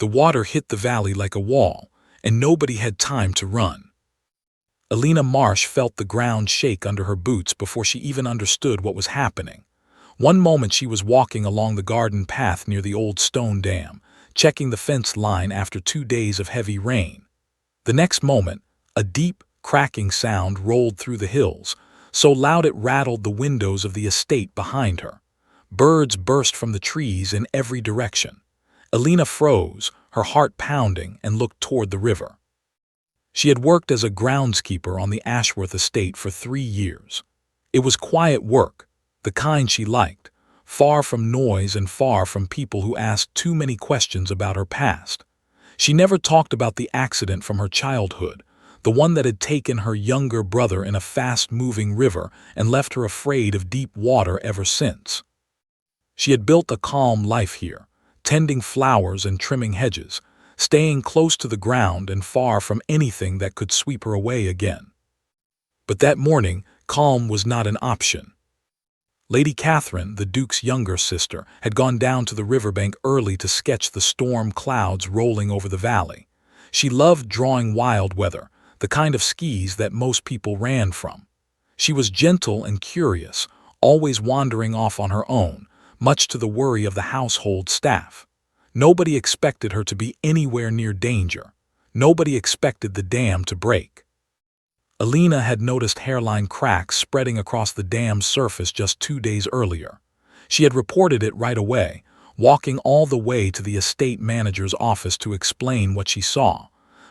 The water hit the valley like a wall, and nobody had time to run. Alina Marsh felt the ground shake under her boots before she even understood what was happening. One moment she was walking along the garden path near the old stone dam, checking the fence line after 2 days of heavy rain. The next moment, a deep, cracking sound rolled through the hills, so loud it rattled the windows of the estate behind her. Birds burst from the trees in every direction. Alina froze, her heart pounding, and looked toward the river. She had worked as a groundskeeper on the Ashworth estate for 3 years. It was quiet work, the kind she liked, far from noise and far from people who asked too many questions about her past. She never talked about the accident from her childhood, the one that had taken her younger brother in a fast-moving river and left her afraid of deep water ever since. She had built a calm life here, tending flowers and trimming hedges, staying close to the ground and far from anything that could sweep her away again. But that morning, calm was not an option. Lady Catherine, the Duke's younger sister, had gone down to the riverbank early to sketch the storm clouds rolling over the valley. She loved drawing wild weather, the kind of skis that most people ran from. She was gentle and curious, always wandering off on her own, much to the worry of the household staff. Nobody expected her to be anywhere near danger. Nobody expected the dam to break. Alina had noticed hairline cracks spreading across the dam's surface just 2 days earlier. She had reported it right away, walking all the way to the estate manager's office to explain what she saw.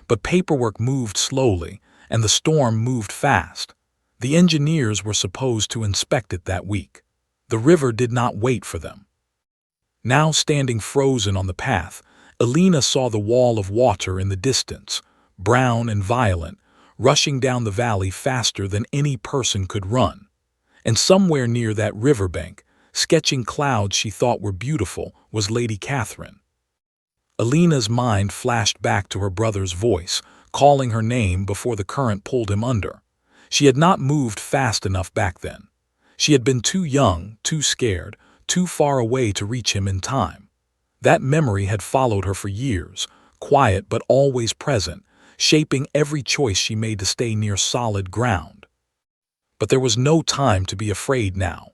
But paperwork moved slowly, and the storm moved fast. The engineers were supposed to inspect it that week. The river did not wait for them. Now standing frozen on the path, Alina saw the wall of water in the distance, brown and violent, rushing down the valley faster than any person could run. And somewhere near that riverbank, sketching clouds she thought were beautiful, was Lady Catherine. Alina's mind flashed back to her brother's voice, calling her name before the current pulled him under. She had not moved fast enough back then. She had been too young, too scared, too far away to reach him in time. That memory had followed her for years, quiet but always present, shaping every choice she made to stay near solid ground. But there was no time to be afraid now.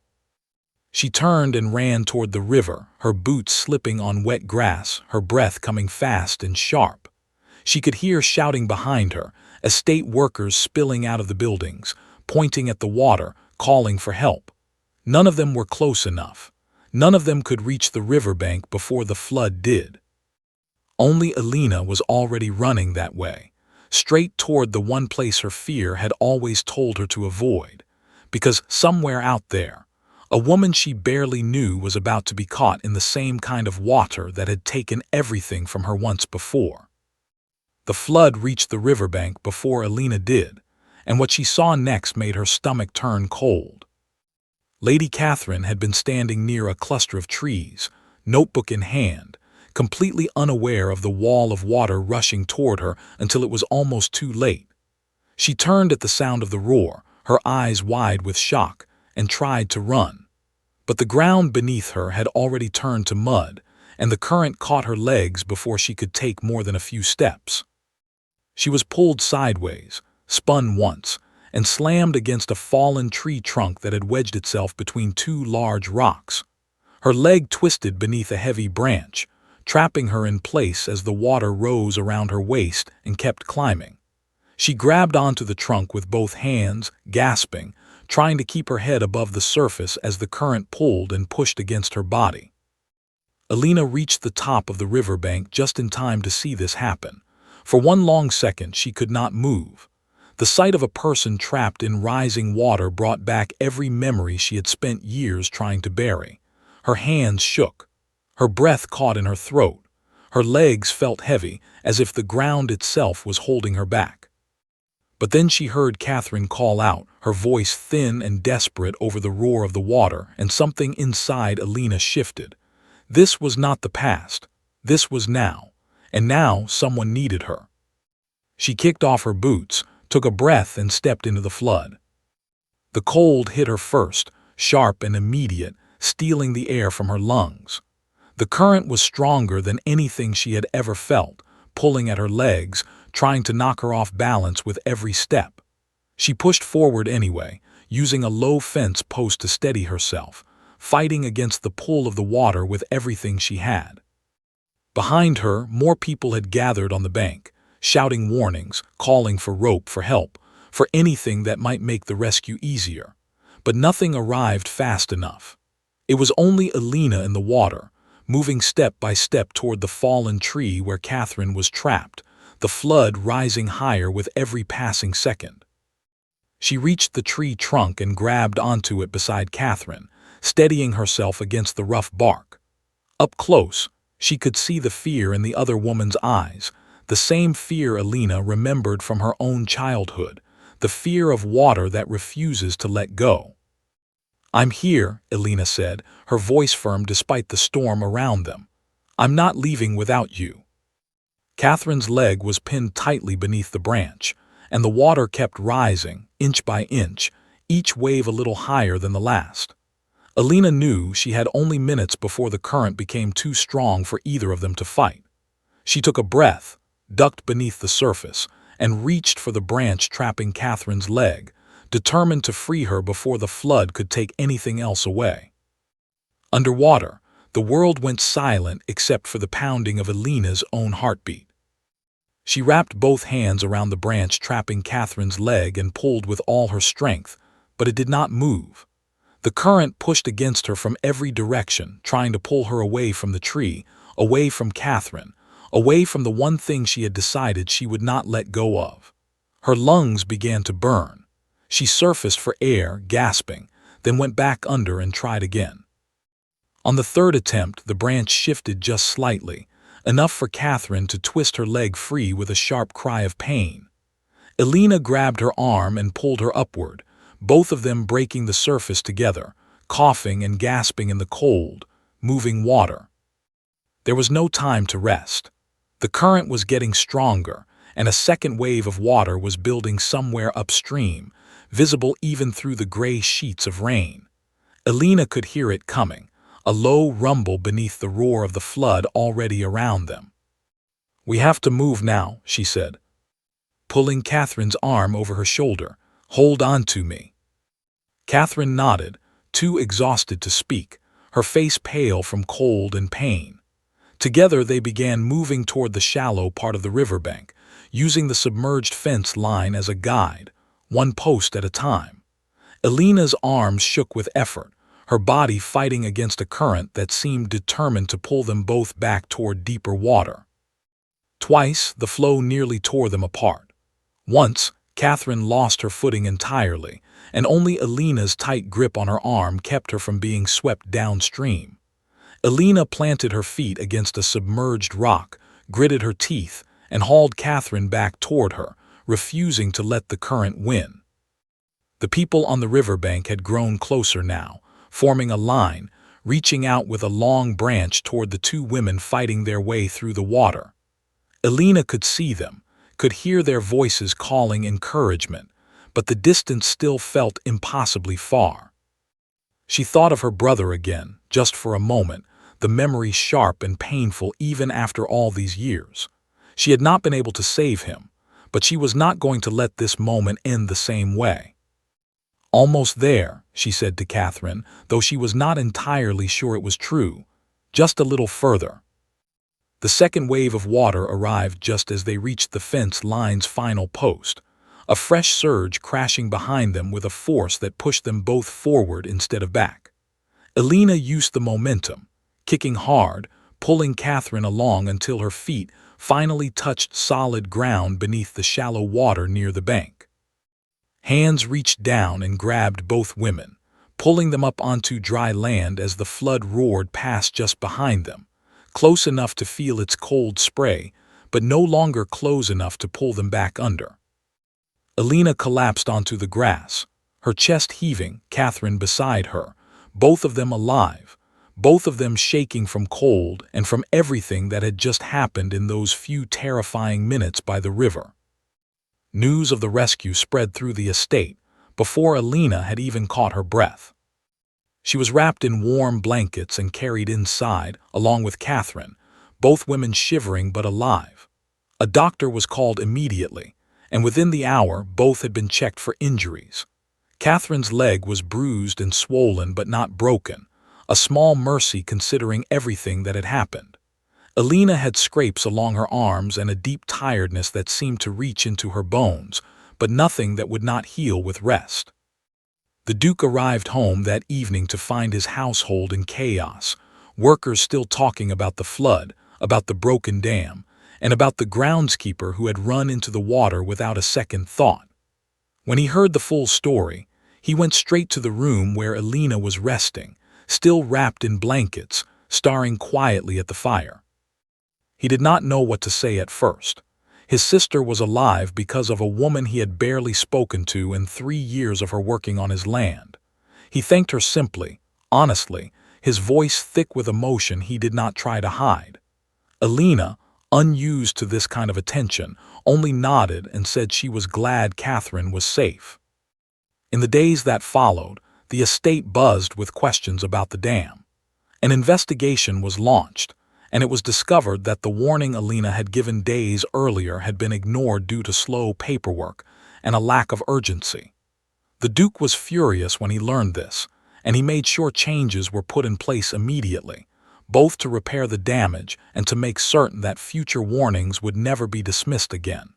She turned and ran toward the river, her boots slipping on wet grass, her breath coming fast and sharp. She could hear shouting behind her, estate workers spilling out of the buildings, pointing at the water, calling for help. None of them were close enough. None of them could reach the riverbank before the flood did. Only Alina was already running that way, straight toward the one place her fear had always told her to avoid, because somewhere out there, a woman she barely knew was about to be caught in the same kind of water that had taken everything from her once before. The flood reached the riverbank before Alina did, and what she saw next made her stomach turn cold. Lady Catherine had been standing near a cluster of trees, notebook in hand, completely unaware of the wall of water rushing toward her until it was almost too late. She turned at the sound of the roar, her eyes wide with shock, and tried to run. But the ground beneath her had already turned to mud, and the current caught her legs before she could take more than a few steps. She was pulled sideways, spun once, and slammed against a fallen tree trunk that had wedged itself between 2 large rocks. Her leg twisted beneath a heavy branch, trapping her in place as the water rose around her waist and kept climbing. She grabbed onto the trunk with both hands, gasping, trying to keep her head above the surface as the current pulled and pushed against her body. Alina reached the top of the riverbank just in time to see this happen. For one long second she could not move. The sight of a person trapped in rising water brought back every memory she had spent years trying to bury. Her hands shook. Her breath caught in her throat. Her legs felt heavy, as if the ground itself was holding her back. But then she heard Catherine call out, her voice thin and desperate over the roar of the water, and something inside Alina shifted. This was not the past. This was now. And now someone needed her. She kicked off her boots, took a breath, and stepped into the flood. The cold hit her first, sharp and immediate, stealing the air from her lungs. The current was stronger than anything she had ever felt, pulling at her legs, trying to knock her off balance with every step. She pushed forward anyway, using a low fence post to steady herself, fighting against the pull of the water with everything she had. Behind her, more people had gathered on the bank, shouting warnings, calling for rope, for help, for anything that might make the rescue easier. But nothing arrived fast enough. It was only Alina in the water, moving step by step toward the fallen tree where Catherine was trapped, the flood rising higher with every passing second. She reached the tree trunk and grabbed onto it beside Catherine, steadying herself against the rough bark. Up close, she could see the fear in the other woman's eyes, the same fear Alina remembered from her own childhood, the fear of water that refuses to let go. "I'm here," Alina said, her voice firm despite the storm around them. "I'm not leaving without you." Catherine's leg was pinned tightly beneath the branch, and the water kept rising, inch by inch, each wave a little higher than the last. Alina knew she had only minutes before the current became too strong for either of them to fight. She took a breath, ducked beneath the surface, and reached for the branch trapping Catherine's leg, determined to free her before the flood could take anything else away. Underwater, the world went silent except for the pounding of Alina's own heartbeat. She wrapped both hands around the branch trapping Catherine's leg and pulled with all her strength, but it did not move. The current pushed against her from every direction, trying to pull her away from the tree, away from Catherine, away from the one thing she had decided she would not let go of. Her lungs began to burn. She surfaced for air, gasping, then went back under and tried again. On the third attempt, the branch shifted just slightly, enough for Catherine to twist her leg free with a sharp cry of pain. Alina grabbed her arm and pulled her upward, both of them breaking the surface together, coughing and gasping in the cold, moving water. There was no time to rest. The current was getting stronger, and a second wave of water was building somewhere upstream, visible even through the gray sheets of rain. Alina could hear it coming, a low rumble beneath the roar of the flood already around them. "We have to move now," she said, pulling Catherine's arm over her shoulder. "Hold on to me." Catherine nodded, too exhausted to speak, her face pale from cold and pain. Together they began moving toward the shallow part of the riverbank, using the submerged fence line as a guide, one post at a time. Alina's arms shook with effort, her body fighting against a current that seemed determined to pull them both back toward deeper water. Twice, the flow nearly tore them apart. Once, Catherine lost her footing entirely, and only Alina's tight grip on her arm kept her from being swept downstream. Alina planted her feet against a submerged rock, gritted her teeth, and hauled Catherine back toward her, refusing to let the current win. The people on the riverbank had grown closer now, forming a line, reaching out with a long branch toward the two women fighting their way through the water. Alina could see them, could hear their voices calling encouragement, but the distance still felt impossibly far. She thought of her brother again, just for a moment, the memory sharp and painful even after all these years. She had not been able to save him, but she was not going to let this moment end the same way. "Almost there," she said to Catherine, though she was not entirely sure it was true. "Just a little further." The second wave of water arrived just as they reached the fence line's final post, a fresh surge crashing behind them with a force that pushed them both forward instead of back. Alina used the momentum, kicking hard, pulling Catherine along until her feet finally touched solid ground beneath the shallow water near the bank. Hands reached down and grabbed both women, pulling them up onto dry land as the flood roared past just behind them, close enough to feel its cold spray, but no longer close enough to pull them back under. Alina collapsed onto the grass, her chest heaving, Catherine beside her, both of them alive, both of them shaking from cold and from everything that had just happened in those few terrifying minutes by the river. News of the rescue spread through the estate before Alina had even caught her breath. She was wrapped in warm blankets and carried inside, along with Catherine, both women shivering but alive. A doctor was called immediately, and within the hour both had been checked for injuries. Catherine's leg was bruised and swollen but not broken, a small mercy considering everything that had happened. Alina had scrapes along her arms and a deep tiredness that seemed to reach into her bones, but nothing that would not heal with rest. The Duke arrived home that evening to find his household in chaos, workers still talking about the flood, about the broken dam, and about the groundskeeper who had run into the water without a second thought. When he heard the full story, he went straight to the room where Alina was resting, still wrapped in blankets, staring quietly at the fire. He did not know what to say at first. His sister was alive because of a woman he had barely spoken to in 3 years of her working on his land. He thanked her simply, honestly, his voice thick with emotion he did not try to hide. Alina, unused to this kind of attention, only nodded and said she was glad Catherine was safe. In the days that followed, the estate buzzed with questions about the dam. An investigation was launched, and it was discovered that the warning Alina had given days earlier had been ignored due to slow paperwork and a lack of urgency. The Duke was furious when he learned this, and he made sure changes were put in place immediately, both to repair the damage and to make certain that future warnings would never be dismissed again.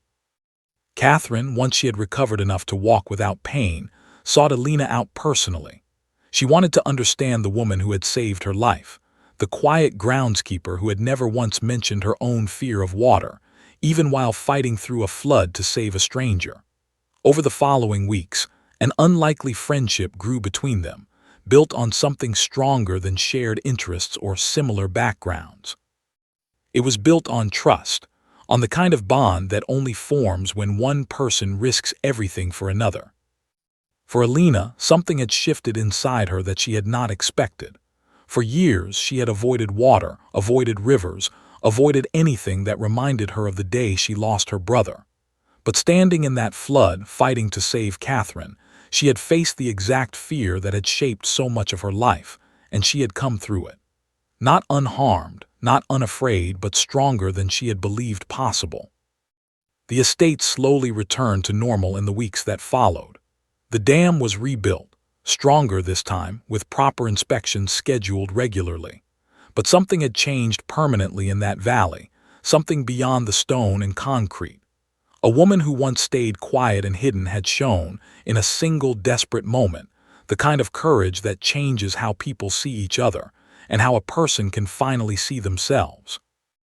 Catherine, once she had recovered enough to walk without pain, sought Alina out personally. She wanted to understand the woman who had saved her life, the quiet groundskeeper who had never once mentioned her own fear of water, even while fighting through a flood to save a stranger. Over the following weeks, an unlikely friendship grew between them, built on something stronger than shared interests or similar backgrounds. It was built on trust, on the kind of bond that only forms when one person risks everything for another. For Alina, something had shifted inside her that she had not expected. For years, she had avoided water, avoided rivers, avoided anything that reminded her of the day she lost her brother. But standing in that flood, fighting to save Catherine, she had faced the exact fear that had shaped so much of her life, and she had come through it. Not unharmed, not unafraid, but stronger than she had believed possible. The estate slowly returned to normal in the weeks that followed. The dam was rebuilt, stronger this time, with proper inspections scheduled regularly. But something had changed permanently in that valley, something beyond the stone and concrete. A woman who once stayed quiet and hidden had shown, in a single desperate moment, the kind of courage that changes how people see each other and how a person can finally see themselves.